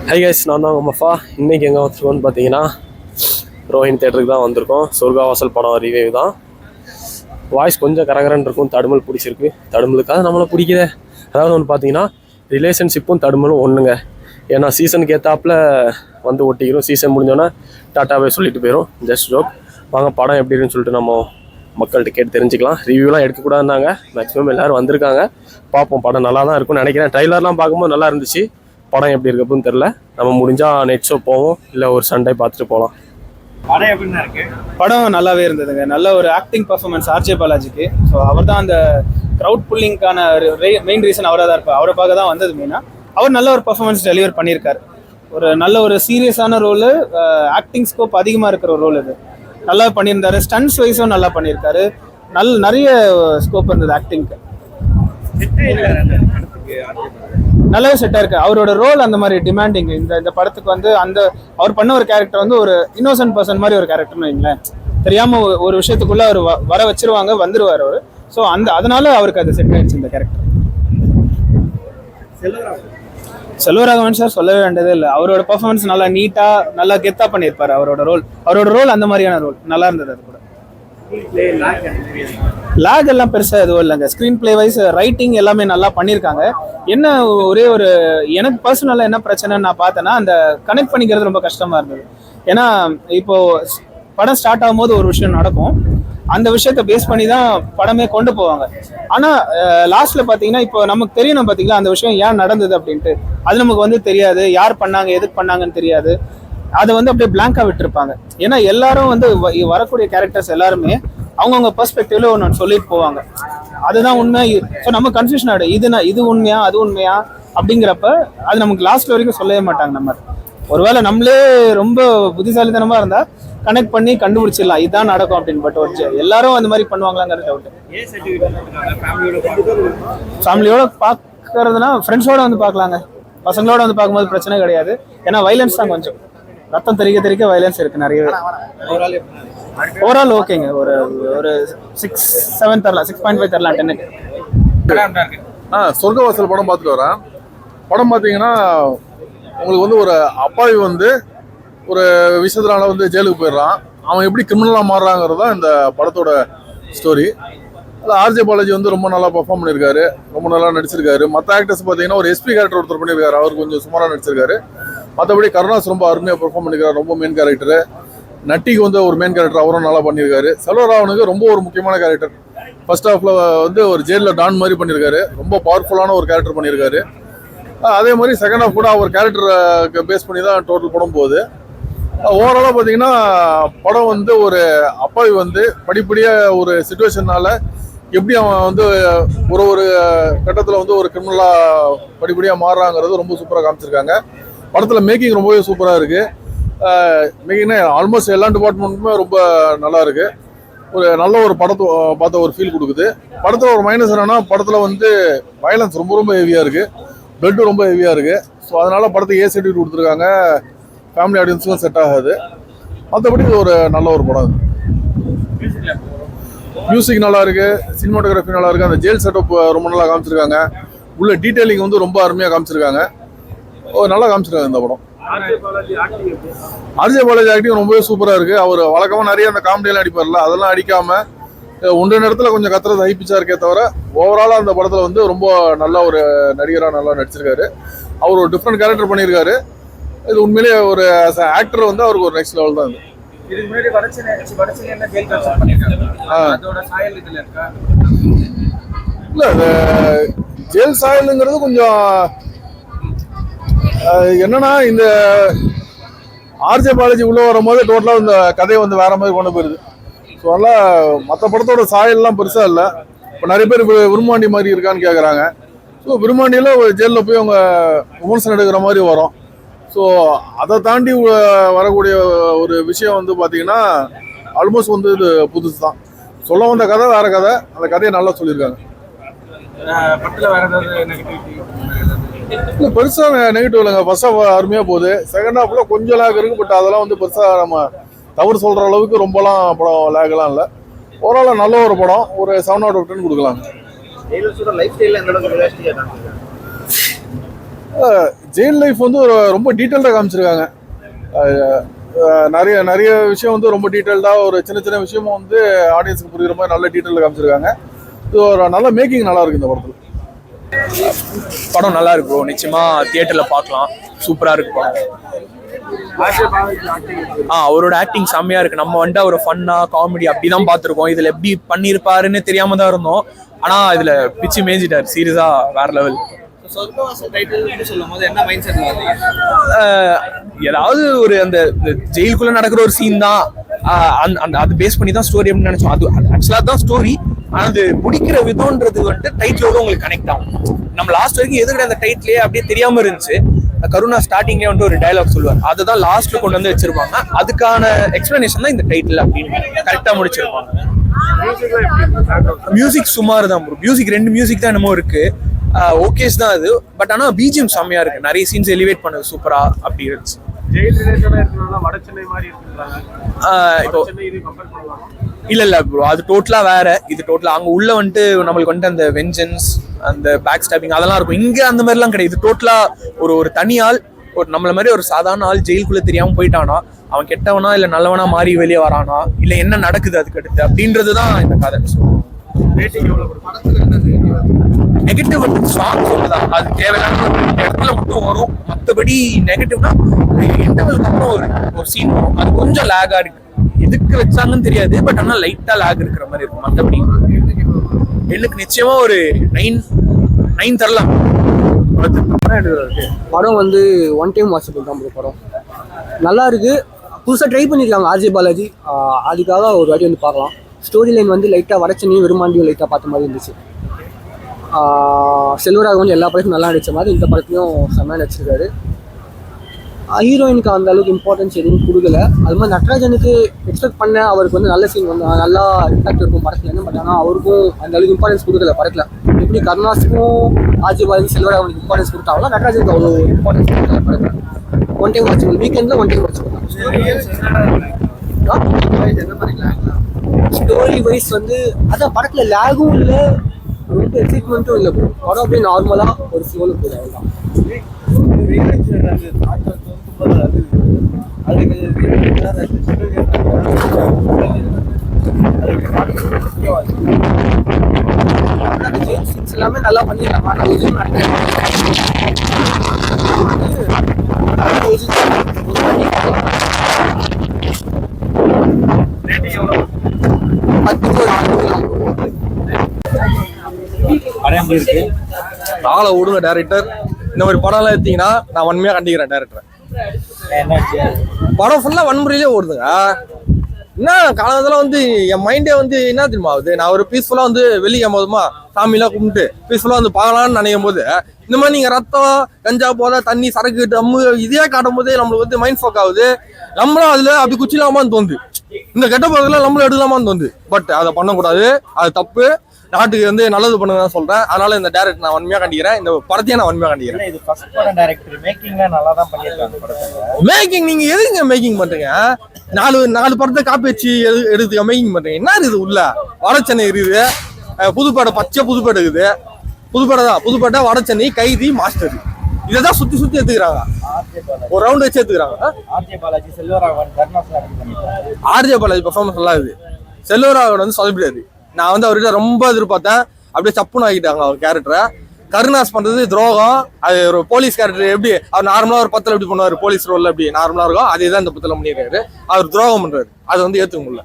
Hi guys, நான் தான் உங்கள் மஃபா. இன்றைக்கி எங்கே வந்திருக்கோன்னு பார்த்தீங்கன்னா ரோஹிணி தேட்டருக்கு தான் வந்திருக்கோம். சொர்க்காவாசல் படம் ரிவ்யூ தான். வாய்ஸ் கொஞ்சம் கரகரன்னு இருக்கும், தடுமல் பிடிச்சிருக்கு. தடுமலுக்காக நம்மளை பிடிக்குது. அதாவது ஒன்று பார்த்தீங்கன்னா ரிலேஷன்ஷிப்பும் தடுமலும் ஒன்றுங்க. ஏன்னா சீசனுக்கு ஏற்றாப்புல வந்து ஒட்டிக்கிறோம். சீசன் முடிஞ்சோன்னா டாட்டாவே சொல்லிட்டு போயிடும். Just joke. வாங்க படம் எப்படி இருக்குன்னு சொல்லிட்டு நம்ம மக்கள்கிட்ட கேட்டு தெரிஞ்சுக்கலாம். ரிவ்யூலாம் எடுக்கக்கூடாதுன்னாங்க. மேக்ஸிமம் எல்லோரும் வந்திருக்காங்க. பார்ப்போம், படம் நல்லா தான் இருக்கும்னு நினைக்கிறேன். ட்ரைலர்லாம் பார்க்கும்போது நல்லா இருந்துச்சு. படம் எப்படி இருக்குன்னு தெரில. நம்ம முடிஞ்சால் நெட் ஷோ போவோம், இல்லை ஒரு சண்டே பார்த்துட்டு போகலாம். படம் எப்படின்னா இருக்கு? படம் நல்லாவே இருந்ததுங்க. நல்ல ஒரு ஆக்டிங் பர்ஃபார்மன்ஸ் ஆர்ஜே பாலாஜிக்கு. ஸோ அவர் தான் அந்த க்ரௌட் புல்லிங்கான மெயின் ரீசன் அவராக தான் இருப்பார். அவரை பார்க்க தான் வந்தது மெயினாக. அவர் நல்ல ஒரு பர்ஃபார்மன்ஸ் டெலிவர் பண்ணியிருக்காரு. ஒரு நல்ல ஒரு சீரியஸான ரோலு, ஆக்டிங் ஸ்கோப் அதிகமாக இருக்கிற ஒரு ரோல் இது. நல்லா பண்ணியிருந்தாரு. ஸ்டன்ஸ் வைஸும் நல்லா பண்ணியிருக்காரு. நிறைய ஸ்கோப் இருந்தது ஆக்டிங்க்கு. நல்லாவே செட்டாக இருக்கு. அவரோட ரோல் அந்த மாதிரி டிமாண்டிங். இந்த படத்துக்கு வந்து அந்த அவர் பண்ண ஒரு கேரக்டர் வந்து ஒரு இன்னோசன்ட் பர்சன் மாதிரி ஒரு கேரக்டர்னு வைங்களேன். தெரியாம ஒரு விஷயத்துக்குள்ள அவர் வர வச்சிருவாங்க, வந்துருவார் அவர். ஸோ அதனால அவருக்கு அது செட் ஆயிடுச்சு இந்த கேரக்டர். செல்வராகவன் சார் சொல்லவே வேண்டியதே இல்லை. அவரோட பர்ஃபார்மன்ஸ் நல்லா நீட்டா நல்லா கெத்தா பண்ணியிருப்பாரு. அவரோட ரோல் அந்த மாதிரியான ரோல் நல்லா இருந்தது. அது கூட லாக் எல்லாம் பெருசாக எதுவும் இல்லைங்க. ஸ்க்ரீன் பிளே வைஸ் ரைட்டிங் எல்லாமே நல்லா பண்ணியிருக்காங்க. என்ன ஒரே ஒரு எனக்கு பர்சனலாக என்ன பிரச்சனைன்னு நான் பார்த்தேன்னா, அந்த கனெக்ட் பண்ணிக்கிறது ரொம்ப கஷ்டமாக இருந்தது. ஏன்னா இப்போ படம் ஸ்டார்ட் ஆகும்போது ஒரு விஷயம் நடக்கும், அந்த விஷயத்த பேஸ் பண்ணி தான் படமே கொண்டு போவாங்க. ஆனால் லாஸ்ட்ல பார்த்தீங்கன்னா இப்போ நமக்கு தெரியணும் பார்த்தீங்களா அந்த விஷயம் ஏன் நடந்தது அப்படின்ட்டு. அது நமக்கு வந்து தெரியாது. யார் பண்ணாங்க, எதுக்கு பண்ணாங்கன்னு தெரியாது. அதை வந்து அப்படியே பிளாங்கா விட்டுருப்பாங்க. ஏன்னா எல்லாரும் வந்து வரக்கூடிய கேரக்டர்ஸ் எல்லாருமே அவங்கவுங்க பெர்ஸ்பெக்டிவ்ல ஒன்று சொல்லிட்டு போவாங்க. அதுதான் உண்மை. ஸோ நம்ம கன்ஃபியூஷன் ஆகிடும். இது உண்மையா அது உண்மையா அப்படிங்கிறப்ப அது நமக்கு லாஸ்ட் வரைக்கும் சொல்லவே மாட்டாங்க. நம்ம ஒருவேளை நம்மளே ரொம்ப புத்திசாலித்தனமா இருந்தா கனெக்ட் பண்ணி கண்டுபிடிச்சிடலாம் இதுதான் நடக்கும் அப்படின்னு. பட் எல்லாரும் அந்த மாதிரி பண்ணுவாங்களாங்கிறது டவுட். ஃபேமிலியோட பார்க்கறதுனா ஃப்ரெண்ட்ஸோட வந்து பார்க்கலாங்க. பசங்களோட வந்து பார்க்கும்போது பிரச்சனை கிடையாது. ஏன்னா வைலன்ஸ் தான், கொஞ்சம் ரத்தம் தெறிக்க வைலன்ஸ் இருக்கு நிறையவே. ஓவரால் ஓகேங்க. ஒரு 6-7 தரலாம், 6.5 தரலாம் 10க்கு. சொர்க்கவாசல் படம் பார்த்துட்டு வரேன். படம் பார்த்தீங்கன்னா உங்களுக்கு வந்து ஒரு அப்பாவி வந்து ஒரு விஷயத்தினால வந்து ஜெயிலுக்கு போயிடுறான். அவன் எப்படி கிரிமினலாக மாறுறாங்கிறது தான் இந்த படத்தோட ஸ்டோரி. அதில் ஆர்ஜே பாலாஜி வந்து ரொம்ப நல்லா பர்ஃபார்ம் பண்ணியிருக்காரு, ரொம்ப நல்லா நடிச்சிருக்காரு. மற்ற ஆக்டர்ஸ் பார்த்தீங்கன்னா ஒரு எஸ்பி கேரக்டர் ஒருத்தர் பண்ணியிருக்காரு, அவர் கொஞ்சம் சுமாராக நடிச்சிருக்காரு. மற்றபடி கருணாஸ் ரொம்ப அருமையாக பெர்ஃபார்ம் பண்ணியிருக்காரு, ரொம்ப மெயின் கேரக்டரு. நட்டிக்கு வந்து ஒரு மெயின் கேரக்டர் அவரும் நல்லா பண்ணியிருக்காரு. செல்வராகவனுக்கு ரொம்ப ஒரு முக்கியமான கேரக்டர். ஃபர்ஸ்ட் ஹாஃப்ல வந்து ஒரு ஜெயிலில் டான் மாதிரி பண்ணியிருக்காரு, ரொம்ப பவர்ஃபுல்லான ஒரு கேரக்டர் பண்ணியிருக்காரு. அதே மாதிரி செகண்ட் ஹாஃப் கூட அவர் கேரக்டரை பேஸ் பண்ணி தான் டோட்டல் படம் போகுது. ஓவராலாக பார்த்தீங்கன்னா படம் வந்து ஒரு அப்பாவி வந்து படிப்படியாக ஒரு சுச்சுவேஷனால எப்படி அவன் வந்து ஒரு கட்டத்தில் வந்து ஒரு கிரிமினலாக படிப்படியாக மாறுறாங்கிறது ரொம்ப சூப்பராக காமிச்சிருக்காங்க. படத்தில் மேக்கிங் ரொம்பவே சூப்பராக இருக்குது. மேக்கிங்னா ஆல்மோஸ்ட் எல்லா டிபார்ட்மெண்ட்டுமே ரொம்ப நல்லா இருக்குது. ஒரு நல்ல ஒரு படத்தை பார்த்த ஒரு ஃபீல் கொடுக்குது. படத்தில் ஒரு மைனஸ் என்னன்னா, படத்தில் வந்து வயலன்ஸ் ரொம்ப ஹெவியாக இருக்குது, பிளட்டு ரொம்ப ஹெவியாக இருக்குது. ஸோ அதனால் படத்தை ஏ சர்டிஃபிகேட் கொடுத்துருக்காங்க. ஃபேமிலி ஆடியன்ஸுக்கும் செட் ஆகாது. மற்றபடி ஒரு நல்ல ஒரு படம். மியூசிக் நல்லா இருக்கு, சினிமாட்டோகிராஃபி நல்லா இருக்கு. அந்த ஜெயில் செட்டப் ரொம்ப நல்லா காமிச்சிருக்காங்க. உள்ள டீடைலிங் வந்து ரொம்ப அருமையாக காமிச்சிருக்காங்க. நல்லா காமிச்சிருக்காங்க இந்த படம். ஆர்ஜே பாலாஜி ஆக்டிங் ரொம்பவே சூப்பராக இருக்கு. அவர் வழக்கமாக நிறைய அந்த காமெடியெல்லாம் அடிப்பார்ல, அதெல்லாம் அடிக்காம ஒன்று நேரத்தில் கொஞ்சம் கத்துறது ஹைப்பிச்சா இருக்கே தவிர ஓவராலாக அந்த படத்தில் வந்து ரொம்ப நல்ல ஒரு நடிகராக நல்லா நடிச்சிருக்காரு. அவர் ஒரு டிஃப்ரெண்ட் கேரக்டர் பண்ணியிருக்காரு. இது உண்மையிலேயே ஒரு ஆக்டர் வந்து அவருக்கு ஒரு நெக்ஸ்ட் லெவல் தான். இல்ல ஜெயில் சாயலுங்கிறது கொஞ்சம் என்னன்னா, இந்த ஆர்ஜே பாலாஜி உள்ள வரும்போது டோட்டலா இந்த கதையை வந்து வேற மாதிரி கொண்டு போயிருது. ஸோ அதெல்லாம் மற்ற படத்தோட சாயல்லாம் பெருசா இல்லை. இப்போ நிறைய பேர் விரும்மாண்டி மாதிரி இருக்கான்னு கேட்குறாங்க. ஸோ விரும்மாண்டியில் ஜெயிலில் போய் அவங்க விமர்சனம் எடுக்கிற மாதிரி வரும். ஸோ அதை தாண்டி வரக்கூடிய ஒரு விஷயம் வந்து பார்த்தீங்கன்னா ஆல்மோஸ்ட் வந்து இது புதுசு தான். சொல்ல வந்த கதை வேற கதை, அந்த கதையை நல்லா சொல்லியிருக்காங்க. இல்லை பெருசாக நெகட்டிவ் இல்லைங்க. ஃபர்ஸ்ட் ஹாஃப் அருமையாக போகுது, செகண்ட் ஹாஃப்ல கொஞ்சம் லேக் இருக்கு. பட் அதெல்லாம் வந்து பெருசாக நம்ம தவறு சொல்கிற அளவுக்கு ரொம்பலாம் படம் லேக்கெல்லாம் இல்லை. ஓவராலாக நல்ல ஒரு படம். ஒரு 7/10 கொடுக்கலாம். ஜெயில் லைஃப் வந்து ஒரு ரொம்ப டீட்டெயில்டாக காமிச்சிருக்காங்க. நிறைய நிறைய விஷயம் வந்து ரொம்ப டீட்டெயில்டாக ஒரு சின்ன சின்ன விஷயமும் வந்து ஆடியன்ஸுக்கு புரியுற மாதிரி நல்ல டீட்டெயிலில் காமிச்சிருக்காங்க. இது ஒரு நல்ல மேக்கிங் நல்லா இருக்கு இந்த படத்தில். படம் நல்லா இருக்கும், நிச்சயமா தியேட்டர்ல பார்க்கலாம். சூப்பரா இருக்கு படம். அவரோட ஆக்டிங் செம்மையா இருக்கு. நம்ம வந்துட்டு ஒரு ஃபன்னா காமெடி அப்படிதான் பார்த்துருக்கோம். இதுல எப்படி பண்ணிருப்பாருன்னு தெரியாம தான் இருந்தோம். ஆனா இதுல பிச்சு மேய்ஞ்சிட்டாரு. சீரியஸா வேற லெவல். ஏதாவது ஒரு அந்த ஜெயிலுக்குள்ள நடக்கிற ஒரு சீன் தான், அது பேஸ் பண்ணி தான் ஸ்டோரி அப்படின்னு நினைச்சோம். அது ஆக்சுவலா தான் ஸ்டோரி. ஆனா அது முடிக்கிற விதம்ன்றது வந்துட்டு டைட்டிலோட உங்களுக்கு கனெக்ட் ஆகும். நம்ம லாஸ்ட் வரைக்கும் எதுக்கு அந்த டைட்டிலே அப்படியே தெரியாம இருந்துச்சு. கருணா ஸ்டார்டிங்லேயே வந்துட்டு ஒரு டயலாக் சொல்லுவார், அதுதான் லாஸ்ட்ல கொண்டு வந்து வச்சிருப்பாங்க. அதுக்கான எக்ஸ்பிளனேஷன் தான் இந்த டைட்டில் அப்படின்னு கரெக்டா முடிச்சிருப்பாங்க. மியூசிக் சுமார் தான் ப்ரோ. மியூசிக் 2 மியூசிக் தான் என்னமோ இருக்கு. ஓகேஸ் தான் அது. பட் ஆனா பிஜிஎம் செம்மையா இருக்கு. நிறைய சீன்ஸ் எலிவேட் பண்ணது சூப்பரா அப்படி இருந்துச்சு. இப்போ இல்ல ப்ரோ, அது டோட்டலா வேற. இது டோட்டலா அங்க உள்ள வந்துட்டு நம்மளுக்கு வந்துட்டு அந்த வெஞ்சன்ஸ், அந்த பேக் ஸ்டாப்பிங் அதெல்லாம் இருக்கும். இங்க அந்த மாதிரி எல்லாம் கிடையாது. இது டோட்டலா ஒரு தனி ஆள், ஒரு நம்மள மாதிரி ஒரு சாதாரண ஆள் ஜெயிலுக்குள்ள தெரியாம போயிட்டானா, அவன் கெட்டவனா இல்ல நல்லவனா மாறி வெளியே வரானா, இல்ல என்ன நடக்குது அதுக்கு அடுத்து அப்படின்றதுதான் இந்த கதை. நெகட்டிவ் சாங் சொல்லுதான், அது தேவையான இடத்துல மட்டும் வரும். மற்றபடி நெகட்டிவ்னா இன்டர்வலுக்கு அப்புறம் ஒரு சீன் வரும், அது கொஞ்சம் லேகா இருக்கு. எதுக்கு வச்சாங்கன்னு தெரியாது, பட் ஆனால் லைட்டா லேக் இருக்கிற மாதிரி இருக்கும். மற்றபடி எனக்கு நிச்சயமா ஒரு 9 தரலாம். படம் வந்து ஒன் டைம் வாட்சபிள் தான் படம். நல்லா இருக்கு. புதுசாக ட்ரை பண்ணியிருக்காங்க ஆர்ஜே பாலாஜி. அதுக்காக ஒரு வாட்டி வந்து பார்க்கலாம். ஸ்டோரி லைன் வந்து லைட்டாக வடச்சனையும் விரும்மாண்டியும் லைட்டாக பார்த்த மாதிரி இருந்துச்சு. செல்வராக வந்து எல்லா படத்துக்கும் நல்லா நடிச்ச மாதிரி இந்த படத்துலையும் செம்மையாக நடிச்சிருக்காரு. ஹீரோயினுக்கு அந்த அளவுக்கு இம்பார்ட்டன்ஸ் எதுவும் கொடுக்கல. அது மாதிரி நட்ராஜனுக்கு எக்ஸ்பெக்ட் பண்ண அவருக்கு வந்து நல்ல சீன் வந்து நல்லா இம்பாக்ட் இருக்கும் படத்துல. பட் ஆனால் அவருக்கும் அந்த அளவுக்கு இம்பார்ட்டன்ஸ் கொடுக்கல படத்தில். எப்படி கருணாஸுக்கும் ஆர்ஜே பாலாஜி செல்வராகவனுக்கு இம்பார்ட்டன்ஸ் கொடுத்தாங்களோ நட்ராஜனுக்கு அவ்வளோ இம்பார்ட்டன்ஸ் கொடுக்கல படத்தில். ஒன் டைம் வாட்சபிள், வீக்கெண்டில் one time watchable. Story wise வந்து அதான் படத்தில் லேகும் இல்லை, ரொம்ப எக்ஸைட்மெண்ட்டும் இல்லை. படம் அப்படியே நார்மலாக ஒரு ஃப்ளோவில் போகுது. அவ்வளோதான். எல்லாமே நல்லா பண்ணிடலாம். ஆளை விடுங்க டைரக்டர். இந்த மாதிரி படம் எல்லாம் எடுத்தீங்கன்னா நான் வன்மையா கண்டிக்கிறேன் டைரக்டர். படம் ஃபுல்லா வன்முறையிலே ஓடுதுங்க. என்ன காலத்துல வந்து என் மைண்டே வந்து என்ன தெரியுமா ஆகுது, நான் ஒரு பீஸ்ஃபுல்லா வந்து வெளியே போதுமா சாமியெல்லாம் கும்பிட்டு பீஸ்ஃபுல்லா வந்து பார்க்கலாம்னு நினைக்கும் போது இந்த மாதிரி நீங்க ரத்தம், கஞ்சா, போதை, தண்ணி, சரக்கு, டம்மு இதே காட்டும் போதே நம்மளுக்கு வந்து மைண்ட் ஃபோக் ஆகுது. நம்மளும் அதுல அப்படி குச்சிலாமான்னு தோணுது. இந்த கெட்ட போதெல்லாம் நம்மளும் எடுக்கலாமான்னு தோணுது. பட் அதை பண்ணக்கூடாது, அது தப்பு. நாட்டுக்கு வந்து நல்லது பண்ணுங்க சொல்றேன். அதனால இந்த டைரக்டர் நான் வன்மையா கண்டிக்கிறேன். இந்த படத்தையே நான் வன்மையா கண்டிக்கிறேன். இது ஃபர்ஸ்ட் படம் டைரக்டர் மேக்கிங்ல நல்லா தான் பண்ணிருக்காங்க படத்தை. மேக்கிங் நீங்க எதுங்க மேக்கிங் பண்றீங்க? நாலு படத்தை காப்பி வச்சு எடுத்து மேக்கிங் பண்றீங்க. என்ன இருக்குது உள்ள? வடச்சென்னை இருக்குது, புதுப்பேட்டை, பச்சை புதுப்பேட்டை இருக்குது. புதுப்பேட்டை தான், புதுப்பேட்டை, வடச்சென்னை, கைதி, மாஸ்டர், இதைதான் சுத்தி சுத்தி எடுத்துக்கிறாங்க. ஒரு ரவுண்ட் வச்சு எடுத்துக்கிறாங்க. RJ Balaji, Selvaraghavan, Karunas RJ Balaji performance நல்லா இருக்குது. செல்வராகவன் வந்து சொல்ல முடியாது. நான் வந்து அவர்கிட்ட ரொம்ப எதிர்பார்த்தேன். அப்படியே சப்புன்னு ஆகிட்டாங்க அவர் கேரக்டரை. கருணாஸ் பண்றது துரோகம். அது ஒரு போலீஸ் கேரக்டர் எப்படி அவர் நார்மலா ஒரு பத்துல எப்படி பண்ணுவார், போலீஸ் ரோல்ல எப்படி நார்மலா இருக்கும், அதே தான் இந்த பத்துல பண்ணிருக்காரு. அவர் துரோகம் பண்றாரு. அது வந்து ஏத்துக்க முடியல.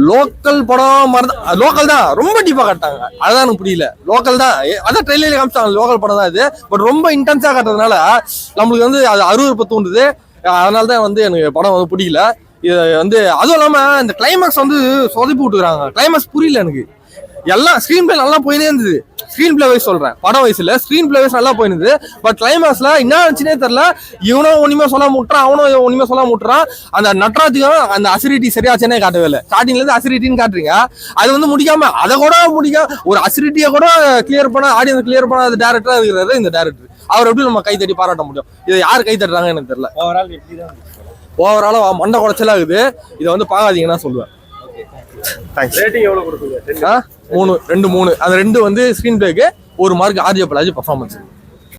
லோக்கல் படம் லோக்கல் தான், ரொம்ப டீப்பா காட்டாங்க. அதுதான் எனக்கு புரியல. லோக்கல் தான், அதான் ட்ரெயிலர்ல காமிச்சாங்க லோக்கல் படம் தான் இது. பட் ரொம்ப இன்டென்ஸா காட்டுறதுனால நம்மளுக்கு வந்து அது அருவருப்பு தோணுது. அதனால தான் வந்து எனக்கு படம் வந்து பிடிக்கல. இது வந்து அதுவும் இல்லாம இந்த கிளைமேக்ஸ் வந்து சொதப்பி விட்டுக்கிறாங்க. கிளைமேக்ஸ் புரியல எனக்கு. எல்லாம் ஸ்க்ரீன் பிளே நல்லா போயினே இருந்தது. ஸ்க்ரீன் பிளே வைஸ் சொல்றேன், படம் வயசுல ஸ்க்ரீன் பிளே வைஸ் நல்லா போயிருந்தது. பட் கிளைமேக்ஸ்ல என்ன ஆச்சுன்னே தெரியல. இவனும் ஒண்ணுமே சொல்ல முட்டுறான், அவனும் ஒண்ணுமே சொல்ல முட்டுறான். அந்த நட்ராஜுக்கும் அந்த அசிரிட்டி சரியாச்சுன்னே காட்டவே இல்லை. ஸ்டார்டிங்ல இருந்து அசிரிட்டின்னு காட்டுறீங்க, அது வந்து முடிக்காம அதை கூட ஒரு அசிரிட்டியை கூட கிளியர் பண்ண, ஆடியன்ஸ் கிளியர் பண்ண அந்த டேரக்டரா இருக்கிறாரு இந்த டேரக்டர். அவர் எப்படி நம்ம கை தட்டி பாராட்ட முடியும்? இதை யார் கை தட்டுறாங்க எனக்கு தெரியல. ஓவரால மண்டை குறைச்சலா இருக்குது. இதை வந்து பார்க்காதீங்கன்னா சொல்லுவேன். தேங்க்ஸ். ரேட்டிங் எவ்வளவு கொடுப்பீங்க? 3 2 3. அந்த 2 வந்து ஸ்கிரீன் பிளேக்கு, ஒரு மார்க் ஆர்ஜே பாலாஜி பர்ஃபார்மன்ஸ்.